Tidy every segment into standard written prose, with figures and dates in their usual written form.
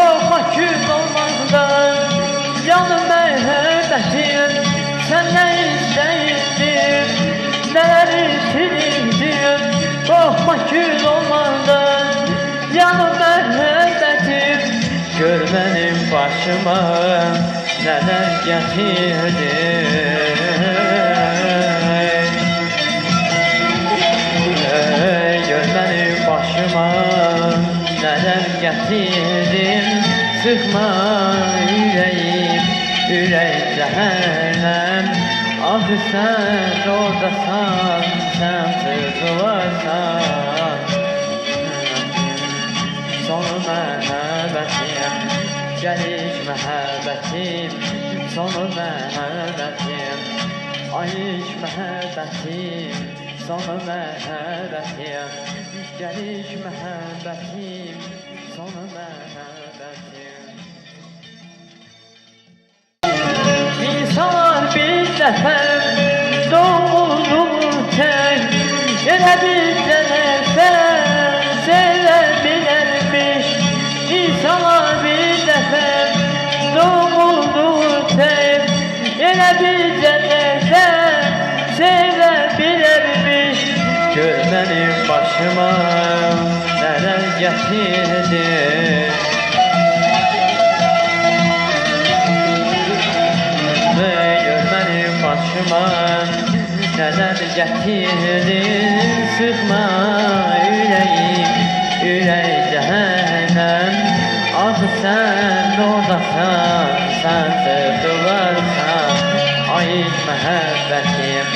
Korkma kül olmaktan yanım məhəbbətim. Sən nə istəyirdin, nələr istəyirdin. Korkma kül olmaktan yanım məhəbbətim. Gör mənim başıma nələr gətirdin. Gör mənim başıma nələr gətirdin. Sıxma ürəyim, ürək cəhənnəm. Ah sən oradasan, sən sıxılarsan. Sonu məhəbbətim, gəliş məhəbbətim. Sonu məhəbbətim, ayış məhəbbətim. Sonu məhəbbətim, gəliş məhəbbətim. Sonu məhəbbətim. İnsanlar bir dəfə doğulur tək. Elə bir dəfə sevə bilərmiş. İnsanlar bir dəfə doğulur tək. Elə bir dəfə sevə bilərmiş. Gör mənim başıma nələr gətirdin. Gör mənim başıma nələr gətirdin. Sıxma ürəyim, ürək cəhənnəm. Ah sən oradasan, sən sıxılarsan. Ayış məhəbbətim,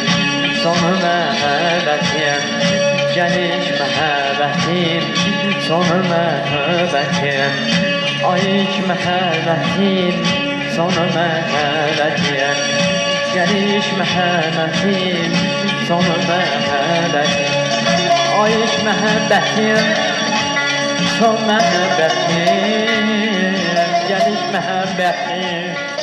sonu məhəbbətim. Gəliş məhəbbətim, sonu məhəbbətim. Ayış məhəbbətim, sonu məhəbbətim. Gəliş məhəbbətim, sonu məhəbbətim. Ayış məhəbbətim, son məhəbbətim. Gəliş məhəbbətim.